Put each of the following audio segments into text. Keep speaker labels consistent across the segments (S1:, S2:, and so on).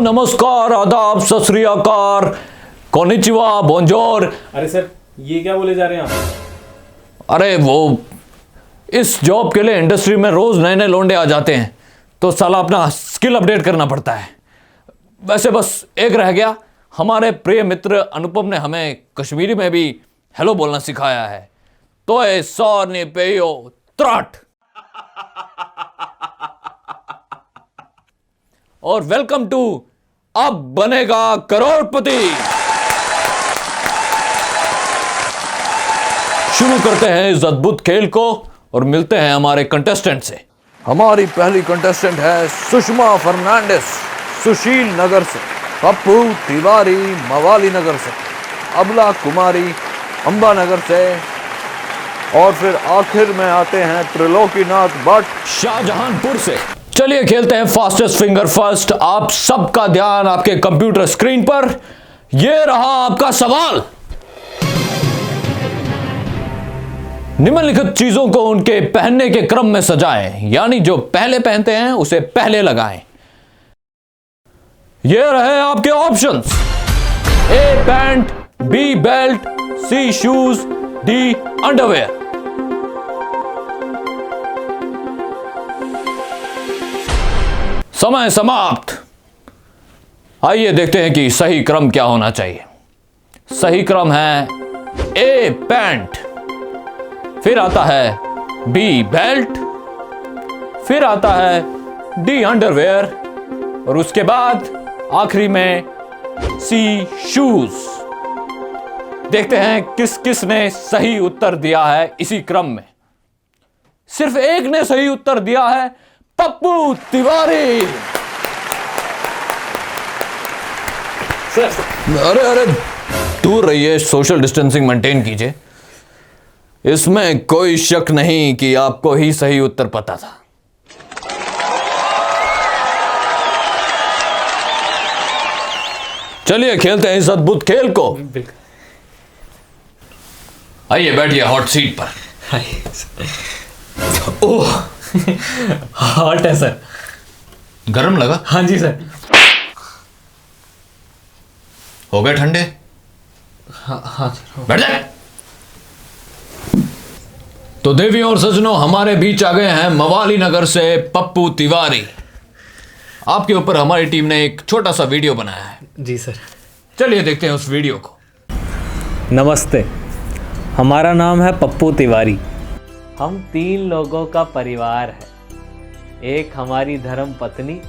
S1: नमस्कार, आदाब, सत श्री अकाल, कोनिचिवा, बोंजोर।
S2: अरे सर, ये क्या बोले जा रहे हैं आप?
S1: अरे वो इस जॉब के लिए इंडस्ट्री में रोज नए नए लोंडे आ जाते हैं, तो साला अपना स्किल अपडेट करना पड़ता है। वैसे बस एक रह गया, हमारे प्रिय मित्र अनुपम ने हमें कश्मीरी में भी हेलो बोलना सिखाया है। तो ए सौने पेयो त्राट और वेलकम टू अब बनेगा करोड़पति। शुरू करते हैं इस अद्भुत खेल को और मिलते हैं हमारे कंटेस्टेंट से। हमारी पहली कंटेस्टेंट है सुषमा फर्नांडिस, सुशील नगर से, पप्पू तिवारी मवाली नगर से, अबला कुमारी अंबा नगर से, और फिर आखिर में आते हैं त्रिलोकीनाथ भट्ट शाहजहांपुर से। चलिए खेलते हैं फास्टेस्ट फिंगर फर्स्ट। आप सबका ध्यान आपके कंप्यूटर स्क्रीन पर। यह रहा आपका सवाल। निम्नलिखित चीजों को उनके पहनने के क्रम में सजाएं, यानी जो पहले पहनते हैं उसे पहले लगाएं। यह रहे आपके ऑप्शंस: ए पैंट, बी बेल्ट, सी शूज, डी अंडरवेयर। समय समाप्त। आइए देखते हैं कि सही क्रम क्या होना चाहिए। सही क्रम है ए पैंट, फिर आता है बी बेल्ट, फिर आता है डी अंडरवेयर और उसके बाद आखिरी में सी शूज। देखते हैं किस किस ने सही उत्तर दिया है इसी क्रम में। सिर्फ एक ने सही उत्तर दिया है, पप्पू तिवारी। अरे अरे दूर रहिए, सोशल डिस्टेंसिंग मेंटेन कीजिए। इसमें कोई शक नहीं कि आपको ही सही उत्तर पता था। चलिए खेलते हैं इस अद्भुत खेल को। आइए बैठिए हॉट सीट पर।
S2: ओह हॉट है सर।
S1: गरम लगा?
S2: हाँ जी सर।
S1: हो गए ठंडे?
S2: हाँ सर।
S1: बैठ जाए। तो देवियों और सज्जनों, हमारे बीच आ गए हैं मवाली नगर से पप्पू तिवारी। आपके ऊपर हमारी टीम ने एक छोटा सा वीडियो बनाया है।
S2: जी सर।
S1: चलिए देखते हैं उस वीडियो को।
S3: नमस्ते, हमारा नाम है पप्पू तिवारी। हम 3 लोगों का परिवार है। एक हमारी धर्म पत्नी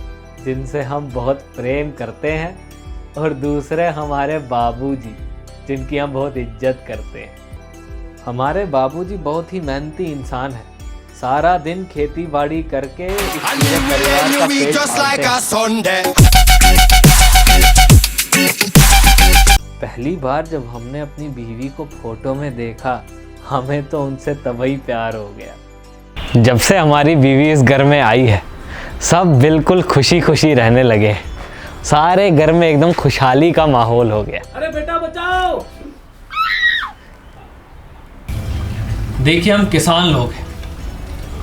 S3: जिनसे हम बहुत प्रेम करते हैं, और दूसरे हमारे बाबूजी जिनकी हम बहुत इज्जत करते हैं। हमारे बाबूजी बहुत ही मेहनती इंसान है। सारा दिन खेती बाड़ी करके इस पूरे परिवार का पेट पालते हैं। पहली बार जब हमने अपनी बीवी को फोटो में देखा, हमें तो उनसे तभी प्यार हो गया। जब से हमारी बीवी इस घर में आई है, सब बिल्कुल खुशी खुशी रहने लगे। सारे घर में एकदम खुशहाली का माहौल हो गया।
S2: अरे बेटा बचाओ। देखिए, हम किसान लोग हैं,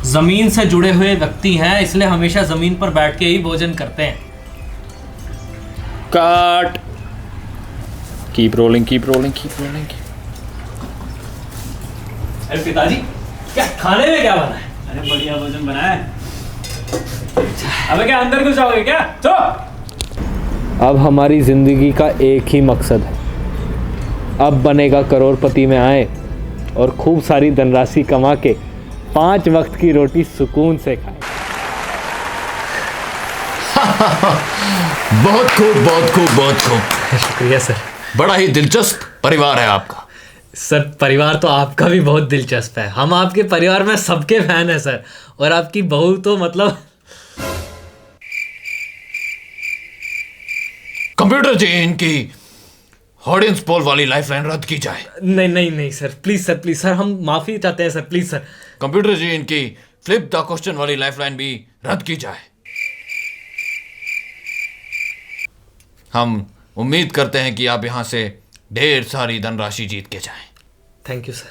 S2: जमीन से जुड़े हुए व्यक्ति हैं, इसलिए हमेशा जमीन पर बैठ के ही भोजन करते हैं।
S1: Cut. Keep rolling, keep rolling, keep rolling.
S2: अरे पिताजी, क्या खाने में क्या बना है? अरे बढ़िया भोजन बना है। अबे क्या अंदर घुस जाओगे क्या? चलो।
S3: अब हमारी ज़िंदगी का एक ही मकसद है, अब बनेगा करोड़पति में आए और खूब सारी धनराशि कमा के 5 वक्त की रोटी सुकून से खाएं।
S1: बहुत खूब, बहुत खूब, बहुत खूब।
S2: शुक्रिया सर।
S1: बड़ा ही दिलचस्प परिवार है आपका।
S2: सर, परिवार तो आपका भी बहुत दिलचस्प है। हम आपके परिवार में सबके फैन हैं सर, और आपकी बहू तो मतलब।
S1: कंप्यूटर जी, इनकी ऑडियंस पोल वाली लाइफलाइन रद्द की जाए।
S2: नहीं नहीं नहीं sir, please sir, please sir, हम माफी चाहते हैं सर, प्लीज सर।
S1: कंप्यूटर जी, इनकी फ्लिप द क्वेश्चन वाली लाइफलाइन भी रद्द की जाए। हम उम्मीद करते हैं कि आप यहां से ढेर सारी धनराशि जीत के जाएं।
S2: Thank you sir.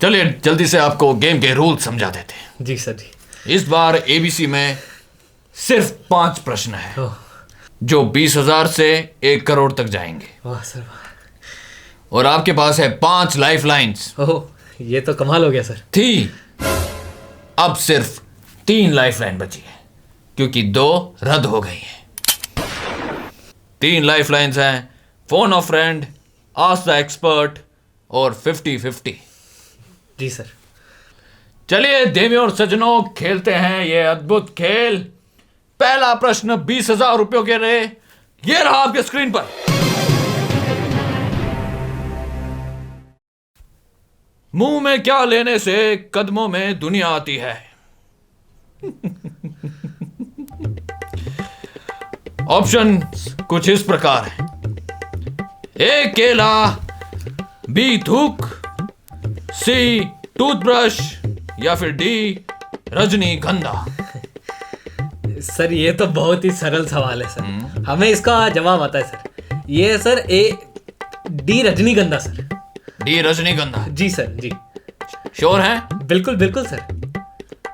S1: चलिए जल्दी से आपको गेम के रूल समझा देते हैं।
S2: जी सर जी।
S1: इस बार एबीसी में सिर्फ 5 प्रश्न है। जो 20,000 से 1 करोड़ तक जाएंगे।
S3: वाह सर वाह।
S1: और आपके पास है 5 लाइफ लाइन्स।
S3: ओह, ये तो कमाल हो गया सर।
S1: थी, अब सिर्फ 3 लाइफ लाइन बची है क्योंकि 2 रद्द हो गई हैं। 3 लाइफ लाइन्स हैं phone of friend, ask the expert और 50-50।
S3: जी सर।
S1: चलिए देवियों और सज्जनों, खेलते हैं ये अद्भुत खेल। पहला प्रश्न 20,000 रुपयों के लिए ये रहा आपके स्क्रीन पर। मुंह में क्या लेने से कदमों में दुनिया आती है? ऑप्शन कुछ इस प्रकार है। ए केला, बी थूक, सी टूथब्रश या फिर डी रजनीगंधा।
S3: सर ये तो बहुत ही सरल सवाल है सर, हमें इसका जवाब आता है सर। ये है सर ए डी रजनीगंधा सर।
S1: डी रजनीगंधा।
S3: जी सर जी।
S1: श्योर हैं?
S3: बिल्कुल बिल्कुल सर।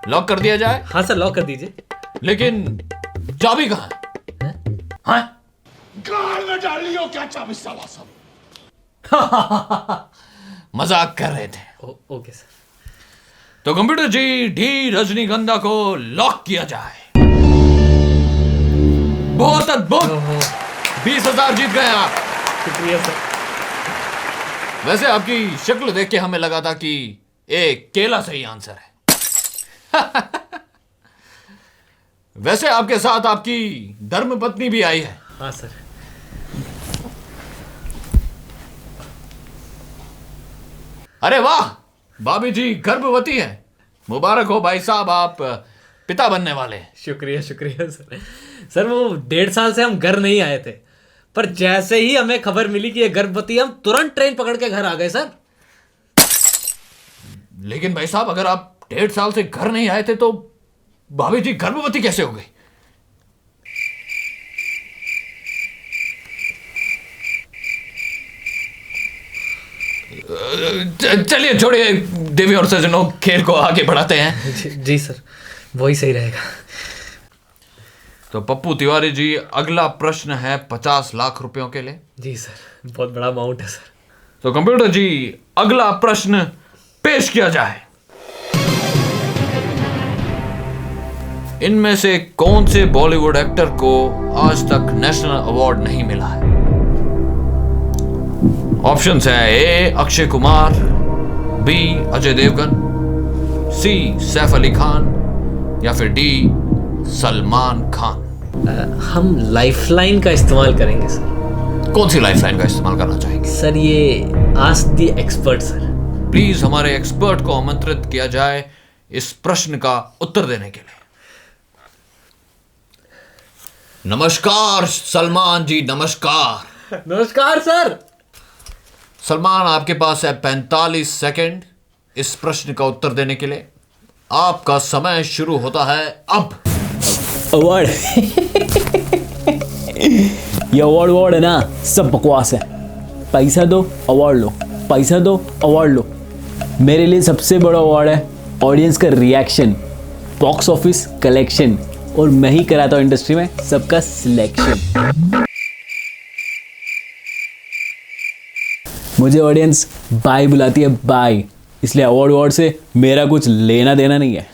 S1: लॉक कर दिया जाए?
S3: हाँ सर, लॉक कर दीजिए।
S1: लेकिन चाबी कहाँ है? हाँ?
S4: गाल में डाल लियो क्या चाबी साला सब।
S1: मजाक कर रहे थे।
S3: Okay sir.
S1: तो कंप्यूटर जी, डी रजनीगंधा को लॉक किया जाए। बहुत अद्भुत, 20,000 जीत गए आप।
S3: शुक्रिया सर।
S1: वैसे आपकी शक्ल देख के हमें लगा था कि एक केला सही आंसर है। वैसे आपके साथ आपकी धर्मपत्नी भी आई है।
S3: हाँ सर।
S1: अरे वाह, भाभी जी गर्भवती है। मुबारक हो भाई साहब, आप पिता बनने वाले हैं।
S3: शुक्रिया शुक्रिया सर। सर वो 1.5 साल से हम घर नहीं आए थे, पर जैसे ही हमें खबर मिली कि ये गर्भवती, हम तुरंत ट्रेन पकड़ के घर आ गए सर।
S1: लेकिन भाई साहब, अगर आप 1.5 साल से घर नहीं आए थे तो भाभी जी गर्भवती कैसे हो गई? चलिए छोड़िए देवी और सज्जनों, खेल को आगे बढ़ाते हैं।
S3: जी सर, वही सही रहेगा।
S1: तो पप्पू तिवारी जी, अगला प्रश्न है 50 लाख रुपयों के लिए।
S3: जी सर, बहुत बड़ा अमाउंट है सर।
S1: तो कंप्यूटर जी, अगला प्रश्न पेश किया जाए। इनमें से कौन से बॉलीवुड एक्टर को आज तक नेशनल अवार्ड नहीं मिला है? ऑप्शंस है ए अक्षय कुमार, बी अजय देवगन, सी सैफ अली खान या फिर डी सलमान खान।
S3: हम लाइफलाइन का इस्तेमाल करेंगे सर।
S1: कौन सी लाइफलाइन का इस्तेमाल करना चाहेंगे?
S3: सर ये ask the expert sir.
S1: Please हमारे एक्सपर्ट को आमंत्रित किया जाए इस प्रश्न का उत्तर देने के लिए। नमस्कार सलमान जी, नमस्कार।
S3: नमस्कार सर।
S1: सलमान, आपके पास है 45 सेकंड इस प्रश्न का उत्तर देने के लिए। आपका समय शुरू होता है अब।
S5: अवार्ड ये अवार्ड है ना, सब बकवास है। पैसा दो अवार्ड लो, पैसा दो अवार्ड लो। मेरे लिए सबसे बड़ा अवार्ड है ऑडियंस का रिएक्शन, बॉक्स ऑफिस कलेक्शन, और मैं ही कराता हूँ इंडस्ट्री में सबका सिलेक्शन। मुझे ऑडियंस बाय बुलाती है, बाय। इसलिए अवार्ड से मेरा कुछ लेना देना नहीं है।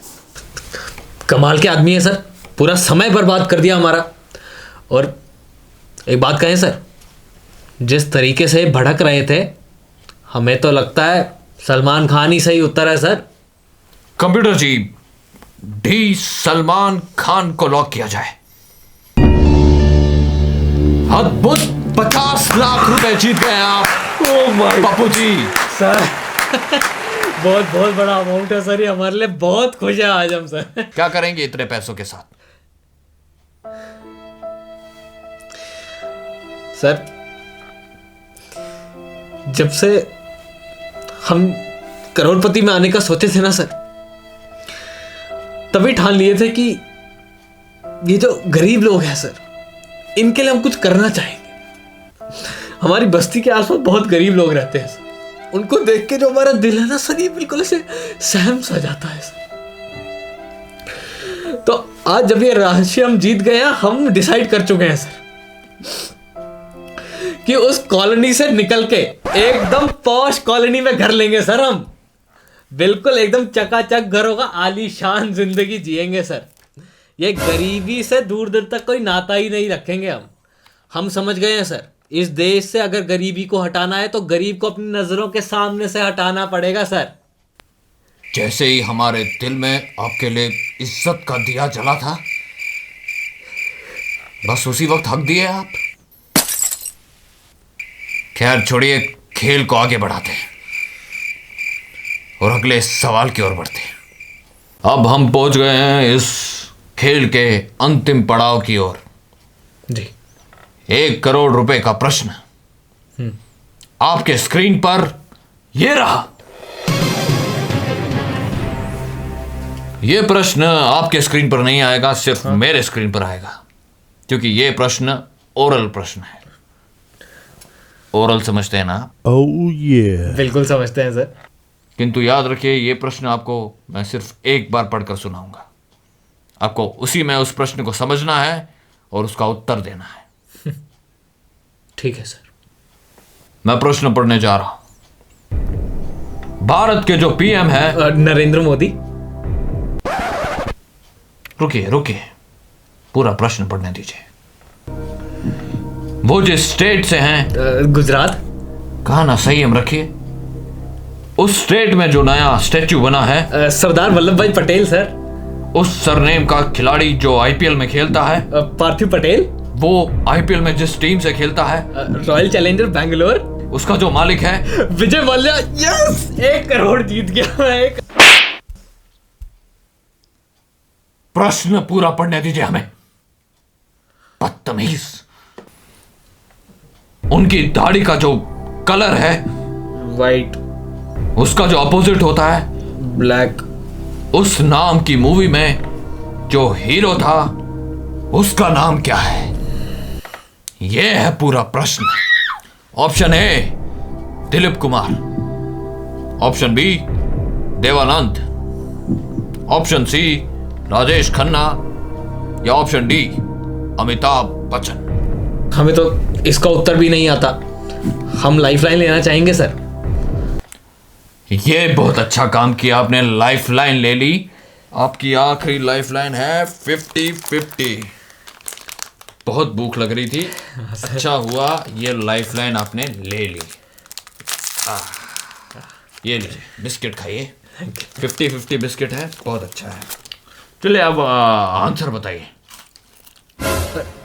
S3: कमाल के आदमी है सर, पूरा समय बर्बाद कर दिया हमारा। और एक बात कहें सर, जिस तरीके से भड़क रहे थे, हमें तो लगता है सलमान खान ही सही उत्तर है सर।
S1: कंप्यूटर जी, डी सलमान खान को लॉक किया जाए। अद्भुत, 50 लाख रुपए जीत गए आप। पप्पू जी
S3: सर बहुत बहुत बड़ा अमाउंट है सर, ये हमारे लिए बहुत खुश है आज हम सर।
S1: क्या करेंगे इतने पैसों के साथ?
S3: सर जब से हम करोड़पति में आने का सोचे थे ना सर, तभी ठान लिए थे कि ये जो गरीब लोग हैं सर, इनके लिए हम कुछ करना चाहेंगे। हमारी बस्ती के आसपास बहुत गरीब लोग रहते हैं सर, उनको देख के जो हमारा दिल है ना सर, ये बिल्कुल ऐसे सहम सा जाता है सर। तो आज जब ये राशि हम जीत गए हैं, हम डिसाइड कर चुके हैं सर कि उस कॉलोनी से निकल के एकदम पॉश कॉलोनी में घर लेंगे सर हम। बिल्कुल एकदम चकाचक घर होगा, आलीशान जिंदगी जिएंगे सर। ये गरीबी से दूर दूर तक कोई नाता ही नहीं रखेंगे हम समझ गए हैं सर। इस देश से अगर गरीबी को हटाना है तो गरीब को अपनी नजरों के सामने से हटाना पड़ेगा सर।
S1: जैसे ही हमारे दिल में आपके लिए इज्जत का दिया जला था, बस उसी वक्त हक दिए आप। खैर छोड़िए, खेल को आगे बढ़ाते हैं और अगले सवाल की ओर बढ़ते हैं। अब हम पहुंच गए हैं इस खेल के अंतिम पड़ाव की ओर
S3: जी।
S1: 1 करोड़ रुपए का प्रश्न आपके स्क्रीन पर ये रहा। ये प्रश्न आपके स्क्रीन पर नहीं आएगा, सिर्फ मेरे स्क्रीन पर आएगा, क्योंकि ये प्रश्न ओरल प्रश्न है। ओरल समझते हैं ना?
S3: बिल्कुल समझते हैं सर।
S1: किंतु याद रखिए, ये प्रश्न आपको मैं सिर्फ एक बार पढ़कर सुनाऊंगा। आपको उसी में उस प्रश्न को समझना है और उसका उत्तर देना है।
S3: ठीक है सर।
S1: मैं प्रश्न पढ़ने जा रहा हूं। भारत के जो पीएम है
S3: नरेंद्र मोदी।
S1: रुकिए, पूरा प्रश्न पढ़ने दीजिए। वो जिस स्टेट से हैं,
S3: गुजरात।
S1: कहा ना, संयम रखिए। उस स्टेट में जो नया स्टैच्यू बना है,
S3: सरदार वल्लभ भाई पटेल सर।
S1: उस सरनेम का खिलाड़ी जो आईपीएल में खेलता है,
S3: पार्थिव पटेल।
S1: वो आईपीएल में जिस टीम से खेलता है,
S3: रॉयल चैलेंजर बैंगलोर,
S1: उसका जो मालिक है
S3: विजय माल्या। यस, 1 करोड़ जीत गया मैं।
S1: प्रश्न पूरा पढ़ने दीजिए हमें, बदतमीज। उनकी दाढ़ी का जो कलर है,
S3: वाइट,
S1: उसका जो अपोजिट होता है,
S3: ब्लैक।
S1: उस नाम की मूवी में जो हीरो था, उसका नाम क्या है? यह है पूरा प्रश्न। Option A Dilip Kumar, option B Dev Anand, option C Rajesh Khanna, या ऑप्शन डी अमिताभ बच्चन।
S3: हमें तो इसका उत्तर भी नहीं आता। हम लाइफलाइन लेना चाहेंगे सर।
S1: ये बहुत अच्छा काम किया आपने, लाइफलाइन ले ली। आपकी आखिरी लाइफलाइन है 50-50। बहुत भूख लग रही थी, अच्छा हुआ ये लाइफलाइन आपने ले ली। ये लीजिए, बिस्किट खाइए। 50-50 बिस्किट है, बहुत अच्छा है। चलिए अब आंसर बताइए।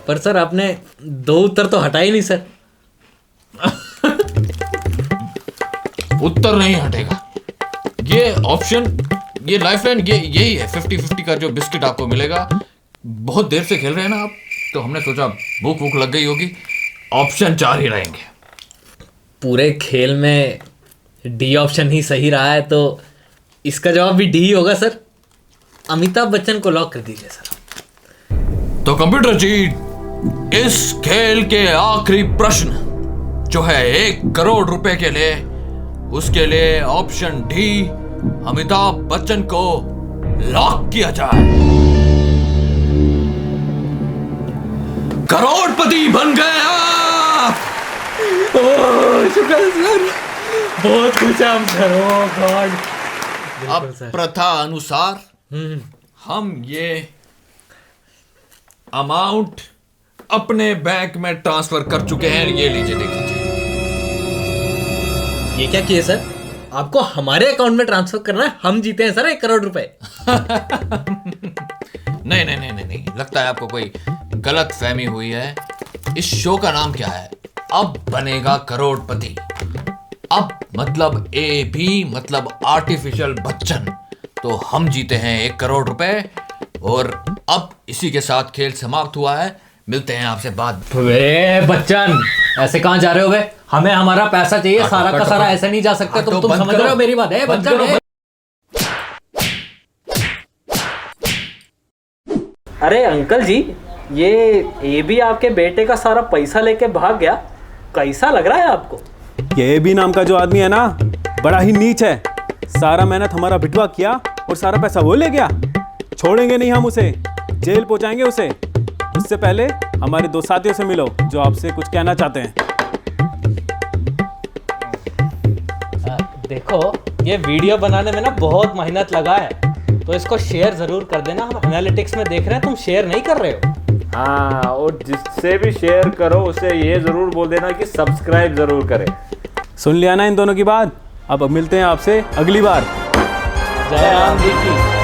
S3: पर सर आपने 2 उत्तर तो हटाए नहीं सर।
S1: उत्तर नहीं हटेगा। ये ऑप्शन, ये लाइफलाइन, ये यही है 50-50 का जो बिस्किट आपको मिलेगा। बहुत देर से खेल रहे हैं ना आप, तो हमने सोचा भूख लग गई होगी। ऑप्शन 4 ही रहेंगे।
S3: पूरे खेल में डी ऑप्शन ही सही रहा है, तो इसका जवाब भी डी ही होगा सर। अमिताभ बच्चन को लॉक कर दीजिए सर।
S1: तो कंप्यूटर जी, इस खेल के आखिरी प्रश्न जो है 1 करोड़ रुपए के लिए, उसके लिए ऑप्शन डी अमिताभ बच्चन को लॉक किया जाए। करोड़पति बन गए आप।
S3: शुक्र सर, बहुत खुश है हम सर। ओह गॉड।
S1: अब प्रथा अनुसार हम ये अमाउंट अपने बैंक में ट्रांसफर कर चुके हैं। ये लीजिए, देख लीजिए।
S3: ये क्या किए सर? आपको हमारे अकाउंट में ट्रांसफर करना है? हम जीते हैं सर 1 करोड़ रुपए।
S1: नहीं, लगता है आपको कोई गलत फहमी हुई है। इस शो का नाम क्या है? अब बनेगा करोड़पति। अब मतलब ए बी मतलब आर्टिफिशियल बच्चन। तो हम जीते हैं 1 करोड़ रुपए। और अब इसी के साथ खेल समाप्त हुआ है। मिलते हैं आपसे बाद।
S3: बच्चन, ऐसे कहां जा रहे हो बे? हमें हमारा पैसा चाहिए। सारा का सारा ऐसे नहीं जा सकता। तुम समझ रहे हो मेरी बात? है बच्चन। अरे अंकल जी, ये भी आपके बेटे का सारा पैसा लेके भाग गया। कैसा लग रहा है आपको?
S6: ये भी नाम का जो आदमी है ना, बड़ा ही नीच है। सारा मेहनत हमारा बिटवा किया और सारा पैसा वो ले गया। छोड़ेंगे नहीं हम उसे, जेल पहुंचाएंगे उसे। उससे पहले हमारे दो साथियों से मिलो जो आपसे कुछ कहना चाहते हैं।
S2: देखो, ये वीडियो बनाने में ना बहुत मेहनत लगा है, तो इसको शेयर ज़रूर कर देना। हम एनालिटिक्स में देख रहे हैं तुम शेयर नहीं कर रहे हो।
S3: हाँ, और जिससे भी शेयर करो उसे ये ज़रूर बोल देना कि सब्सक्राइब ज़रूर करें।
S6: सुन लिया ना इन दोनों की बात। अब मिलते हैं आपसे अगली बार।
S2: जय राम जी की।